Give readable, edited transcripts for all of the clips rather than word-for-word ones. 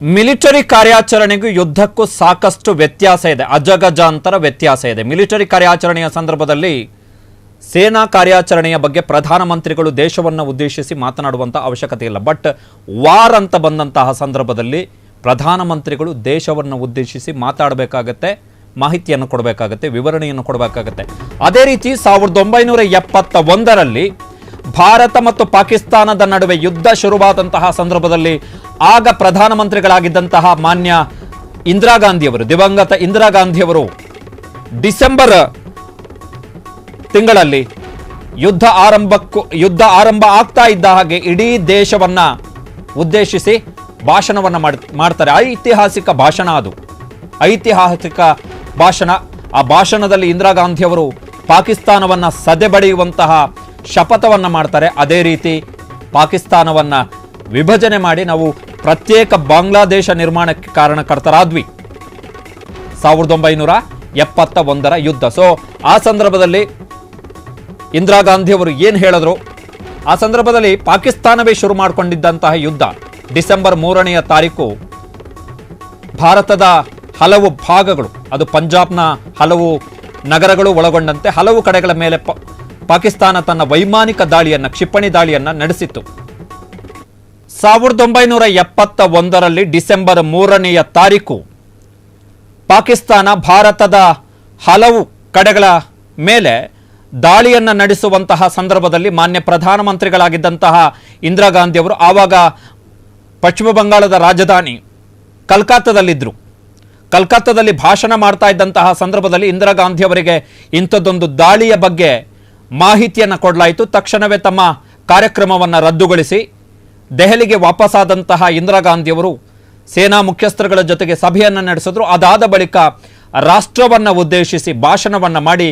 Military ಕಾರ್ಯಾಚರಣೆಗೂ ಯುದ್ಧಕ್ಕೂ ಸಾಕಷ್ಟು ವ್ಯತ್ಯಾಸ ಇದೆ, ಅಜಗಜಾಂತರ ವ್ಯತ್ಯಾಸ ಇದೆ. ಮಿಲಿಟರಿ ಕಾರ್ಯಾಚರಣೆಯ ಸಂದರ್ಭದಲ್ಲಿ ಸೇನಾ ಕಾರ್ಯಾಚರಣೆಯ ಬಗ್ಗೆ ಪ್ರಧಾನಮಂತ್ರಿಗಳು ದೇಶವನ್ನು ಉದ್ದೇಶಿಸಿ ಮಾತನಾಡುವಂತ ಅವಶ್ಯಕತೆ ಇಲ್ಲ. ಬಟ್ ವಾರ್ ಅಂತ ಬಂದಂತಹ ಸಂದರ್ಭದಲ್ಲಿ ಪ್ರಧಾನಮಂತ್ರಿಗಳು ದೇಶವನ್ನು ಉದ್ದೇಶಿಸಿ ಮಾತಾಡಬೇಕಾಗುತ್ತೆ, ಮಾಹಿತಿಯನ್ನು ಕೊಡಬೇಕಾಗುತ್ತೆ, ವಿವರಣೆಯನ್ನು ಕೊಡಬೇಕಾಗುತ್ತೆ. ಅದೇ ರೀತಿ 1971ರಲ್ಲಿ ಭಾರತ ಮತ್ತು ಪಾಕಿಸ್ತಾನದ ನಡುವೆ ಯುದ್ಧ ಶುರುವಾದಂತಹ ಸಂದರ್ಭದಲ್ಲಿ ಆಗ ಪ್ರಧಾನಮಂತ್ರಿಗಳಾಗಿದ್ದಂತಹ ಮಾನ್ಯ ಇಂದಿರಾ ಗಾಂಧಿಯವರು, ದಿವಂಗತ ಇಂದಿರಾ ಗಾಂಧಿಯವರು ಡಿಸೆಂಬರ್ ತಿಂಗಳಲ್ಲಿ ಯುದ್ಧ ಆರಂಭ ಆಗ್ತಾ ಇದ್ದ ಹಾಗೆ ಇಡೀ ದೇಶವನ್ನ ಉದ್ದೇಶಿಸಿ ಭಾಷಣವನ್ನ ಮಾಡ್ತಾರೆ. ಐತಿಹಾಸಿಕ ಭಾಷಣ, ಅದು ಐತಿಹಾಸಿಕ ಭಾಷಣ. ಆ ಭಾಷಣದಲ್ಲಿ ಇಂದಿರಾ ಗಾಂಧಿಯವರು ಪಾಕಿಸ್ತಾನವನ್ನ ಸದೆಬಡಿಯುವಂತಹ ಶಪಥವನ್ನ ಮಾಡ್ತಾರೆ. ಅದೇ ರೀತಿ ಪಾಕಿಸ್ತಾನವನ್ನ ವಿಭಜನೆ ಮಾಡಿ ನಾವು ಪ್ರತ್ಯೇಕ ಬಾಂಗ್ಲಾದೇಶ ನಿರ್ಮಾಣಕ್ಕೆ ಕಾರಣಕರ್ತರಾದ್ವಿ 1971ರ ಯುದ್ಧ. ಸೊ ಆ ಸಂದರ್ಭದಲ್ಲಿ ಇಂದಿರಾ ಗಾಂಧಿಯವರು ಏನು ಹೇಳಿದ್ರು, ಆ ಸಂದರ್ಭದಲ್ಲಿ ಪಾಕಿಸ್ತಾನವೇ ಶುರು ಮಾಡಿಕೊಂಡಿದ್ದಂತಹ ಯುದ್ಧ ಡಿಸೆಂಬರ್ 3ನೇ ತಾರೀಕು ಭಾರತದ ಹಲವು ಭಾಗಗಳು, ಅದು ಪಂಜಾಬ್ನ ಹಲವು ನಗರಗಳು ಒಳಗೊಂಡಂತೆ ಹಲವು ಕಡೆಗಳ ಮೇಲೆ ಪಾಕಿಸ್ತಾನ ತನ್ನ ವೈಮಾನಿಕ ದಾಳಿಯನ್ನ, ಕ್ಷಿಪಣಿ ದಾಳಿಯನ್ನ ನಡೆಸಿತ್ತು. 1971ರಲ್ಲಿ ಡಿಸೆಂಬರ್ 3ನೇ ತಾರೀಕು ಪಾಕಿಸ್ತಾನ ಭಾರತದ ಹಲವು ಕಡೆಗಳ ಮೇಲೆ ದಾಳಿಯನ್ನ ನಡೆಸುವಂತಹ ಸಂದರ್ಭದಲ್ಲಿ ಮಾನ್ಯ ಪ್ರಧಾನಮಂತ್ರಿಗಳಾಗಿದ್ದಂತಹ ಇಂದಿರಾ ಗಾಂಧಿಯವರು ಆವಾಗ ಪಶ್ಚಿಮ ಬಂಗಾಳದ ರಾಜಧಾನಿ ಕಲ್ಕತ್ತಾದಲ್ಲಿದ್ದರು. ಕಲ್ಕತ್ತಾದಲ್ಲಿ ಭಾಷಣ ಮಾಡ್ತಾ ಇದ್ದಂತಹ ಸಂದರ್ಭದಲ್ಲಿ ಇಂದಿರಾ ಗಾಂಧಿಯವರಿಗೆ ಇಂಥದ್ದೊಂದು ದಾಳಿಯ ಬಗ್ಗೆ ಮಾಹಿತಿಯನ್ನು ಕೊಡಲಾಯಿತು. ತಕ್ಷಣವೇ ತಮ್ಮ ಕಾರ್ಯಕ್ರಮವನ್ನು ರದ್ದುಗೊಳಿಸಿ ದೆಹಲಿಗೆ ವಾಪಸ್ಸಾದಂತಹ ಇಂದಿರಾ ಗಾಂಧಿಯವರು ಸೇನಾ ಮುಖ್ಯಸ್ಥರುಗಳ ಜೊತೆಗೆ ಸಭೆಯನ್ನು ನಡೆಸಿದ್ರು. ಅದಾದ ಬಳಿಕ ರಾಷ್ಟ್ರವನ್ನು ಉದ್ದೇಶಿಸಿ ಭಾಷಣವನ್ನು ಮಾಡಿ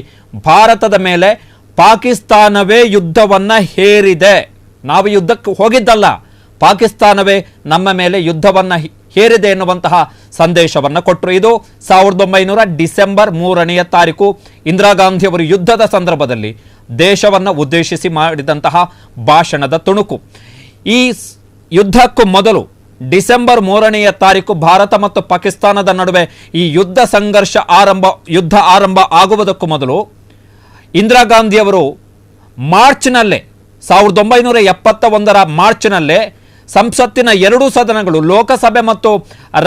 ಭಾರತದ ಮೇಲೆ ಪಾಕಿಸ್ತಾನವೇ ಯುದ್ಧವನ್ನ ಹೇರಿದೆ, ನಾವು ಯುದ್ಧಕ್ಕೆ ಹೋಗಿದ್ದಲ್ಲ, ಪಾಕಿಸ್ತಾನವೇ ನಮ್ಮ ಮೇಲೆ ಯುದ್ಧವನ್ನ ಹೇರಿದೆ ಎನ್ನುವಂತಹ ಸಂದೇಶವನ್ನು ಕೊಟ್ಟರು. ಇದು 1900 ಡಿಸೆಂಬರ್ 3ನೇ ತಾರೀಕು ಇಂದಿರಾ ಗಾಂಧಿಯವರು ಯುದ್ಧದ ಸಂದರ್ಭದಲ್ಲಿ ದೇಶವನ್ನು ಉದ್ದೇಶಿಸಿ ಮಾಡಿದಂತಹ ಭಾಷಣದ ತುಣುಕು. ಈ ಯುದ್ಧಕ್ಕೂ ಮೊದಲು ಡಿಸೆಂಬರ್ 3ನೇ ತಾರೀಕು ಭಾರತ ಮತ್ತು ಪಾಕಿಸ್ತಾನದ ನಡುವೆ ಈ ಯುದ್ಧ ಆರಂಭ ಆಗುವುದಕ್ಕೂ ಮೊದಲು ಇಂದಿರಾ ಗಾಂಧಿಯವರು ಮಾರ್ಚ್ನಲ್ಲೇ 1971ರ ಮಾರ್ಚ್ನಲ್ಲೇ ಸಂಸತ್ತಿನ ಎರಡೂ ಸದನಗಳು, ಲೋಕಸಭೆ ಮತ್ತು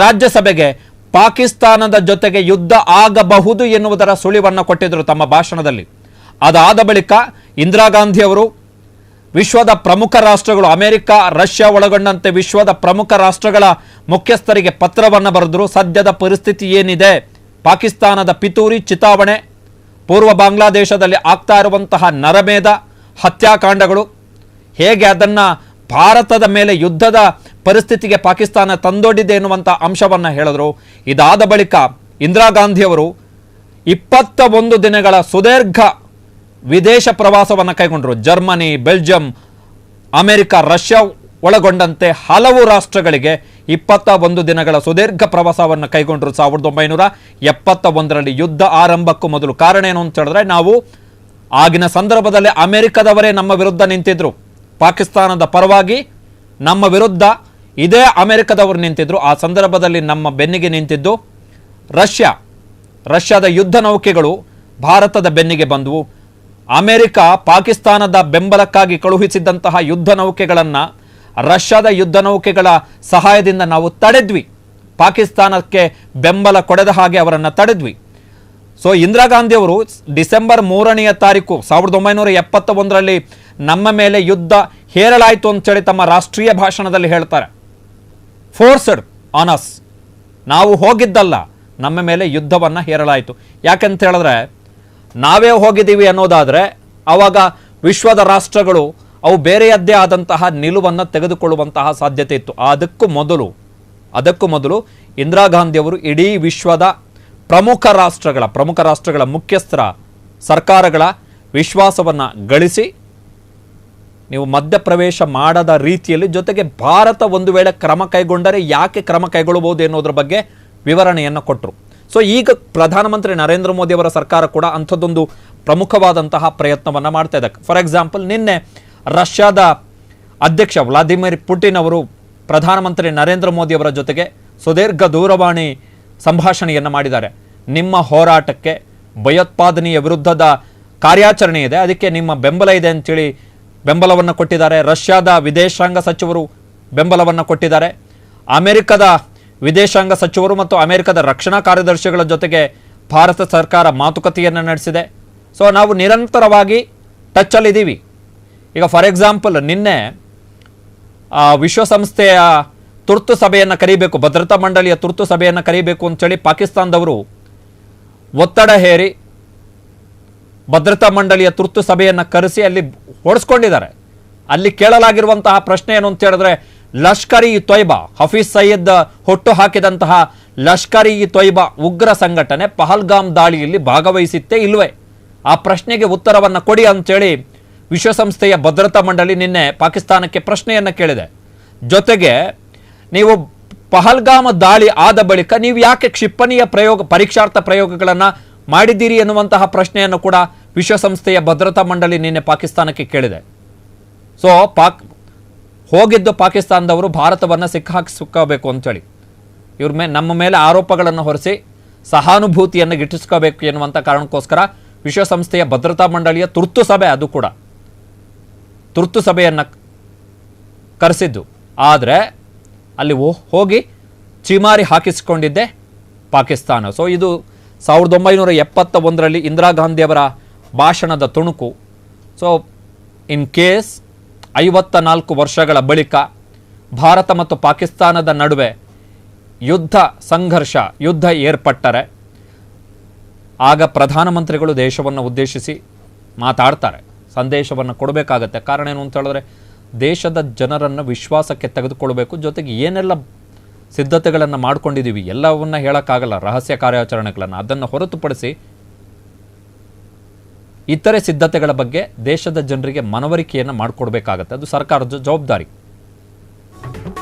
ರಾಜ್ಯಸಭೆಗೆ ಪಾಕಿಸ್ತಾನದ ಜೊತೆಗೆ ಯುದ್ಧ ಆಗಬಹುದು ಎನ್ನುವುದರ ಸುಳಿವನ್ನು ಕೊಟ್ಟಿದ್ದರು ತಮ್ಮ ಭಾಷಣದಲ್ಲಿ. ಅದಾದ ಬಳಿಕ ಇಂದಿರಾ ಗಾಂಧಿಯವರು ವಿಶ್ವದ ಪ್ರಮುಖ ರಾಷ್ಟ್ರಗಳು, ಅಮೆರಿಕ, ರಷ್ಯಾ ಒಳಗೊಂಡಂತೆ ವಿಶ್ವದ ಪ್ರಮುಖ ರಾಷ್ಟ್ರಗಳ ಮುಖ್ಯಸ್ಥರಿಗೆ ಪತ್ರವನ್ನು ಬರೆದರು. ಸದ್ಯದ ಪರಿಸ್ಥಿತಿ ಏನಿದೆ, ಪಾಕಿಸ್ತಾನದ ಪಿತೂರಿ, ಚಿತಾವಣೆ, ಪೂರ್ವ ಬಾಂಗ್ಲಾದೇಶದಲ್ಲಿ ಆಗ್ತಾ ಇರುವಂತಹ ನರಮೇಧ, ಹತ್ಯಾಕಾಂಡಗಳು, ಹೇಗೆ ಅದನ್ನು ಭಾರತದ ಮೇಲೆ ಯುದ್ಧದ ಪರಿಸ್ಥಿತಿಗೆ ಪಾಕಿಸ್ತಾನ ತಂದೊಡ್ಡಿದೆ ಎನ್ನುವಂಥ ಅಂಶವನ್ನು ಹೇಳಿದ್ರು. ಇದಾದ ಬಳಿಕ ಇಂದಿರಾ ಗಾಂಧಿಯವರು 21 ದಿನಗಳ ಸುದೀರ್ಘ ವಿದೇಶ ಪ್ರವಾಸವನ್ನು ಕೈಗೊಂಡರು. ಜರ್ಮನಿ, ಬೆಲ್ಜಿಯಂ, ಅಮೆರಿಕ, ರಷ್ಯಾ ಒಳಗೊಂಡಂತೆ ಹಲವು ರಾಷ್ಟ್ರಗಳಿಗೆ 21 ದಿನಗಳ ಸುದೀರ್ಘ ಪ್ರವಾಸವನ್ನು ಕೈಗೊಂಡರು 1971ರಲ್ಲಿ ಯುದ್ಧ ಆರಂಭಕ್ಕೂ ಮೊದಲು. ಕಾರಣ ಏನು ಅಂತ ಹೇಳಿದ್ರೆ, ನಾವು ಆಗಿನ ಸಂದರ್ಭದಲ್ಲಿ ಅಮೆರಿಕದವರೇ ನಮ್ಮ ವಿರುದ್ಧ ನಿಂತಿದ್ರು, ಪಾಕಿಸ್ತಾನದ ಪರವಾಗಿ ನಮ್ಮ ವಿರುದ್ಧ ಇದೇ ಅಮೆರಿಕದವರು ನಿಂತಿದ್ರು. ಆ ಸಂದರ್ಭದಲ್ಲಿ ನಮ್ಮ ಬೆನ್ನಿಗೆ ನಿಂತಿದ್ದು ರಷ್ಯಾದ ಯುದ್ಧ ನೌಕೆಗಳು ಭಾರತದ ಬೆನ್ನಿಗೆ ಬಂದವು. ಅಮೆರಿಕ ಪಾಕಿಸ್ತಾನದ ಬೆಂಬಲಕ್ಕಾಗಿ ಕಳುಹಿಸಿದ್ದಂತಹ ಯುದ್ಧ ನೌಕೆಗಳನ್ನು ರಷ್ಯಾದ ಯುದ್ಧ ನೌಕೆಗಳ ಸಹಾಯದಿಂದ ನಾವು ತಡೆದ್ವಿ, ಪಾಕಿಸ್ತಾನಕ್ಕೆ ಬೆಂಬಲ ಕೊಡದ ಹಾಗೆ ಅವರನ್ನು ತಡೆದ್ವಿ. ಸೊ ಇಂದಿರಾ ಗಾಂಧಿಯವರು ಡಿಸೆಂಬರ್ 3ನೇ ತಾರೀಕು 1971ರಲ್ಲಿ ನಮ್ಮ ಮೇಲೆ ಯುದ್ಧ ಹೇರಲಾಯಿತು ಅಂತೇಳಿ ತಮ್ಮ ರಾಷ್ಟ್ರೀಯ ಭಾಷಣದಲ್ಲಿ ಹೇಳ್ತಾರೆ. ಫೋರ್ಸ್ಡ್ ಆನ್ ಅಸ್, ನಾವು ಹೋಗಿದ್ದಲ್ಲ, ನಮ್ಮ ಮೇಲೆ ಯುದ್ಧವನ್ನು ಹೇರಲಾಯಿತು. ಯಾಕಂತ ಹೇಳಿದ್ರೆ, ನಾವೇ ಹೋಗಿದ್ದೀವಿ ಅನ್ನೋದಾದರೆ ಆವಾಗ ವಿಶ್ವದ ರಾಷ್ಟ್ರಗಳು ಅವು ಬೇರೆಯದ್ದೇ ಆದಂತಹ ನಿಲುವನ್ನು ತೆಗೆದುಕೊಳ್ಳುವಂತಹ ಸಾಧ್ಯತೆ ಇತ್ತು. ಅದಕ್ಕೂ ಮೊದಲು ಇಂದಿರಾ ಗಾಂಧಿಯವರು ಇಡೀ ವಿಶ್ವದ ಪ್ರಮುಖ ರಾಷ್ಟ್ರಗಳ ಮುಖ್ಯಸ್ಥರ ಸರ್ಕಾರಗಳ ವಿಶ್ವಾಸವನ್ನು ಗಳಿಸಿ, ನೀವು ಮಧ್ಯಪ್ರವೇಶ ಮಾಡದ ರೀತಿಯಲ್ಲಿ, ಜೊತೆಗೆ ಭಾರತ ಒಂದು ವೇಳೆ ಕ್ರಮ ಕೈಗೊಂಡರೆ ಯಾಕೆ ಕ್ರಮ ಕೈಗೊಳ್ಳಬಹುದು ಎನ್ನುವುದರ ಬಗ್ಗೆ ವಿವರಣೆಯನ್ನು ಕೊಟ್ಟರು. ಸೊ ಈಗ ಪ್ರಧಾನಮಂತ್ರಿ ನರೇಂದ್ರ ಮೋದಿ ಅವರ ಸರ್ಕಾರ ಕೂಡ ಅಂಥದ್ದೊಂದು ಪ್ರಮುಖವಾದಂತಹ ಪ್ರಯತ್ನವನ್ನು ಮಾಡ್ತಾ ಇದೆ. ಫಾರ್ ಎಕ್ಸಾಂಪಲ್, ನಿನ್ನೆ ರಷ್ಯಾದ ಅಧ್ಯಕ್ಷ ವ್ಲಾದಿಮಿರ್ ಪುಟಿನ್ ಅವರು ಪ್ರಧಾನಮಂತ್ರಿ ನರೇಂದ್ರ ಮೋದಿ ಅವರ ಜೊತೆಗೆ ಸುದೀರ್ಘ ದೂರವಾಣಿ ಸಂಭಾಷಣೆಯನ್ನು ಮಾಡಿದ್ದಾರೆ. ನಿಮ್ಮ ಹೋರಾಟಕ್ಕೆ ಭಯೋತ್ಪಾದನೆಯ ವಿರುದ್ಧದ ಕಾರ್ಯಾಚರಣೆ ಇದೆ, ಅದಕ್ಕೆ ನಿಮ್ಮ ಬೆಂಬಲ ಇದೆ ಅಂತೇಳಿ ಬೆಂಬಲವನ್ನು ಕೊಟ್ಟಿದ್ದಾರೆ. ರಷ್ಯಾದ ವಿದೇಶಾಂಗ ಸಚಿವರು ಬೆಂಬಲವನ್ನು ಕೊಟ್ಟಿದ್ದಾರೆ. ಅಮೆರಿಕದ ವಿದೇಶಾಂಗ ಸಚಿವರು ಮತ್ತು ಅಮೆರಿಕದ ರಕ್ಷಣಾ ಕಾರ್ಯದರ್ಶಿಗಳ ಜೊತೆಗೆ ಭಾರತ ಸರ್ಕಾರ ಮಾತುಕತೆಯನ್ನು ನಡೆಸಿದೆ. ಸೊ ನಾವು ನಿರಂತರವಾಗಿ ಟಚ್ಚಲ್ಲಿದ್ದೀವಿ. ಈಗ ಫಾರ್ ಎಕ್ಸಾಂಪಲ್ ನಿನ್ನೆ ವಿಶ್ವಸಂಸ್ಥೆಯ ತುರ್ತು ಸಭೆಯನ್ನು ಕರೀಬೇಕು, ಭದ್ರತಾ ಮಂಡಳಿಯ ತುರ್ತು ಸಭೆಯನ್ನು ಕರೀಬೇಕು ಅಂತೇಳಿ ಪಾಕಿಸ್ತಾನದವರು ಒತ್ತಡ ಹೇರಿ ಭದ್ರತಾ ಮಂಡಳಿಯ ತುರ್ತು ಸಭೆಯನ್ನು ಕರೆಸಿ ಅಲ್ಲಿ ಓಡಿಸ್ಕೊಂಡಿದ್ದಾರೆ. ಅಲ್ಲಿ ಕೇಳಲಾಗಿರುವಂತಹ ಪ್ರಶ್ನೆ ಏನು ಅಂತ ಹೇಳಿದ್ರೆ, ಲಷ್ಕರ್ ಇ ತೊಯ್ಬಾ, ಹಫೀಜ್ ಸಯೀದ್ ಹುಟ್ಟು ಹಾಕಿದಂತಹ ಲಷ್ಕರ್ ಇ ತೊಯ್ಬಾ ಉಗ್ರ ಸಂಘಟನೆ ಪಹಲ್ಗಾಮ್ ದಾಳಿಯಲ್ಲಿ ಭಾಗವಹಿಸಿತ್ತೇ ಇಲ್ವೇ? ಆ ಪ್ರಶ್ನೆಗೆ ಉತ್ತರವನ್ನು ಕೊಡಿ ಅಂತೇಳಿ ವಿಶ್ವಸಂಸ್ಥೆಯ ಭದ್ರತಾ ಮಂಡಳಿ ನಿನ್ನೆ ಪಾಕಿಸ್ತಾನಕ್ಕೆ ಪ್ರಶ್ನೆಯನ್ನು ಕೇಳಿದೆ. ಜೊತೆಗೆ ನೀವು ಪಹಲ್ಗಾಮ್ ದಾಳಿ ಆದ ಬಳಿಕ ನೀವು ಯಾಕೆ ಕ್ಷಿಪಣಿಯ ಪರೀಕ್ಷಾರ್ಥ ಪ್ರಯೋಗಗಳನ್ನು ಮಾಡಿದ್ದೀರಿ ಎನ್ನುವಂತಹ ಪ್ರಶ್ನೆಯನ್ನು ಕೂಡ ವಿಶ್ವಸಂಸ್ಥೆಯ ಭದ್ರತಾ ಮಂಡಳಿ ನಿನ್ನೆ ಪಾಕಿಸ್ತಾನಕ್ಕೆ ಕೇಳಿದೆ. ಸೊ ಹೋಗಿದ್ದು ಪಾಕಿಸ್ತಾನದವರು ಭಾರತವನ್ನು ಸಿಕ್ಕಾಬೇಕು ಅಂತೇಳಿ ನಮ್ಮ ಮೇಲೆ ಆರೋಪಗಳನ್ನು ಹೊರಿಸಿ ಸಹಾನುಭೂತಿಯನ್ನು ಗಿಟ್ಟಿಸ್ಕೋಬೇಕು ಎನ್ನುವಂಥ ಕಾರಣಕ್ಕೋಸ್ಕರ ವಿಶ್ವಸಂಸ್ಥೆಯ ಭದ್ರತಾ ಮಂಡಳಿಯ ತುರ್ತು ಸಭೆ, ಅದು ಕೂಡ ತುರ್ತು ಸಭೆಯನ್ನು ಕರೆಸಿದ್ದು. ಆದರೆ ಅಲ್ಲಿ ಹೋಗಿ ಚಿಮಾರಿ ಹಾಕಿಸಿಕೊಂಡಿದ್ದೆ ಪಾಕಿಸ್ತಾನ. ಸೊ ಇದು 1971ರಲ್ಲಿ ಇಂದಿರಾ ಗಾಂಧಿಯವರ ಭಾಷಣದ ತುಣುಕು. ಸೊ ಇನ್ ಕೇಸ್ 54 ವರ್ಷಗಳ ಬಳಿಕ ಭಾರತ ಮತ್ತು ಪಾಕಿಸ್ತಾನದ ನಡುವೆ ಯುದ್ಧ ಏರ್ಪಟ್ಟರೆ ಆಗ ಪ್ರಧಾನಮಂತ್ರಿಗಳು ದೇಶವನ್ನು ಉದ್ದೇಶಿಸಿ ಮಾತಾಡ್ತಾರೆ, ಸಂದೇಶವನ್ನು ಕೊಡಬೇಕಾಗತ್ತೆ. ಕಾರಣ ಏನು ಅಂತ ಹೇಳಿದ್ರೆ, ದೇಶದ ಜನರನ್ನು ವಿಶ್ವಾಸಕ್ಕೆ ತೆಗೆದುಕೊಳ್ಬೇಕು. ಜೊತೆಗೆ ಏನೆಲ್ಲ ಸಿದ್ಧತೆಗಳನ್ನು ಮಾಡ್ಕೊಂಡಿದ್ದೀವಿ ಎಲ್ಲವನ್ನ ಹೇಳೋಕ್ಕಾಗಲ್ಲ, ರಹಸ್ಯ ಕಾರ್ಯಾಚರಣೆಗಳನ್ನು. ಅದನ್ನು ಹೊರತುಪಡಿಸಿ ಇತರೆ ಸಿದ್ಧತೆಗಳ ಬಗ್ಗೆ ದೇಶದ ಜನರಿಗೆ ಮನವರಿಕೆಯನ್ನು ಮಾಡಿಕೊಡ್ಬೇಕಾಗತ್ತೆ. ಅದು ಸರ್ಕಾರದ ಜವಾಬ್ದಾರಿ.